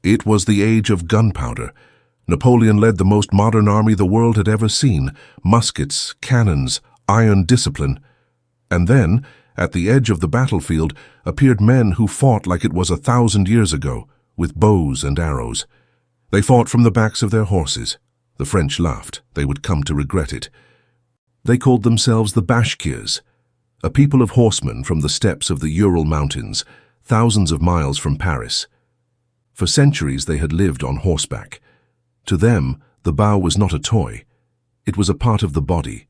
It was the age of gunpowder. Napoleon led the most modern army the world had ever seen. Muskets, cannons, iron discipline. And then, at the edge of the battlefield, appeared men who fought like it was 1,000 years ago, with bows and arrows. They fought from the backs of their horses. The French laughed. They would come to regret it. They called themselves the Bashkirs, a people of horsemen from the steppes of the Ural mountains, thousands of miles from Paris. For centuries they had lived on horseback. To them, the bow was not a toy. It was a part of the body.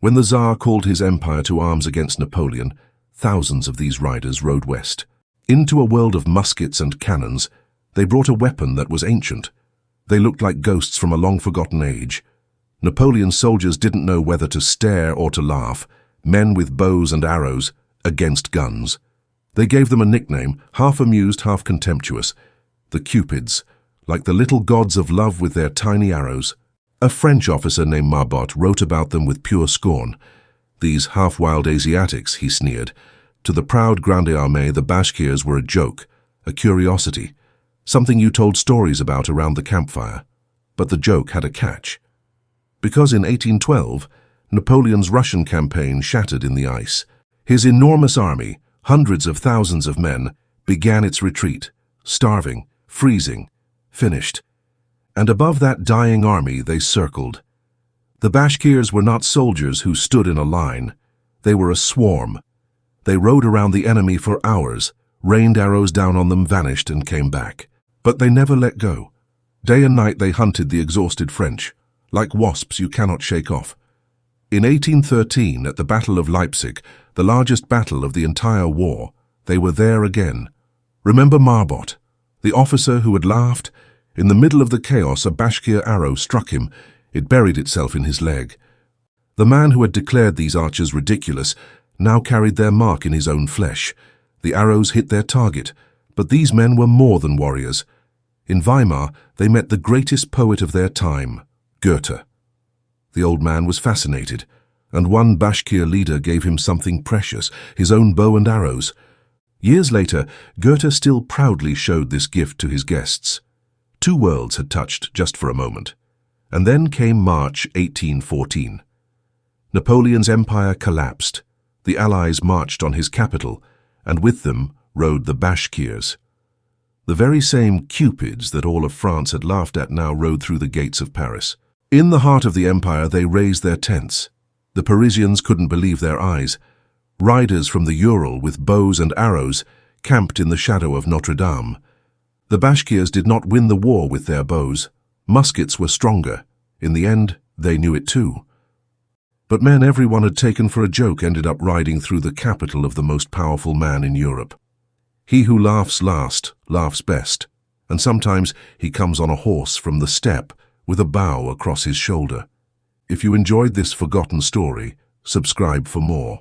When the Tsar called his empire to arms against Napoleon, thousands of these riders rode west. Into a world of muskets and cannons, they brought a weapon that was ancient. They looked like ghosts from a long-forgotten age. Napoleon's soldiers didn't know whether to stare or to laugh, men with bows and arrows against guns. They gave them a nickname, half amused, half contemptuous, the Cupids, like the little gods of love with their tiny arrows. A French officer named Marbot wrote about them with pure scorn. These half-wild Asiatics, he sneered. To the proud Grande Armée, the Bashkirs were a joke, a curiosity, something you told stories about around the campfire. But the joke had a catch. Because in 1812, Napoleon's Russian campaign shattered in the ice. His enormous army, hundreds of thousands of men, began its retreat, starving, freezing, finished. And above that dying army they circled. The Bashkirs were not soldiers who stood in a line. They were a swarm. They rode around the enemy for hours, rained arrows down on them, vanished and came back. But they never let go. Day and night they hunted the exhausted French, like wasps you cannot shake off. In 1813, at the Battle of Leipzig, the largest battle of the entire war, they were there again. Remember Marbot, the officer who had laughed? In the middle of the chaos, a Bashkir arrow struck him. It buried itself in his leg. The man who had declared these archers ridiculous now carried their mark in his own flesh. The arrows hit their target, but these men were more than warriors. In Weimar, they met the greatest poet of their time, Goethe. The old man was fascinated, and one Bashkir leader gave him something precious, his own bow and arrows. Years later, Goethe still proudly showed this gift to his guests. Two worlds had touched just for a moment. And then came March 1814. Napoleon's empire collapsed. The Allies marched on his capital, and with them rode the Bashkirs. The very same Cupids that all of France had laughed at now rode through the gates of Paris. In the heart of the empire they raised their tents. The Parisians couldn't believe their eyes. Riders from the Ural with bows and arrows camped in the shadow of Notre Dame. The Bashkirs did not win the war with their bows. Muskets were stronger. In the end, they knew it too. But men everyone had taken for a joke ended up riding through the capital of the most powerful man in Europe. He who laughs last laughs best, and sometimes he comes on a horse from the steppe with a bow across his shoulder. If you enjoyed this forgotten story, subscribe for more.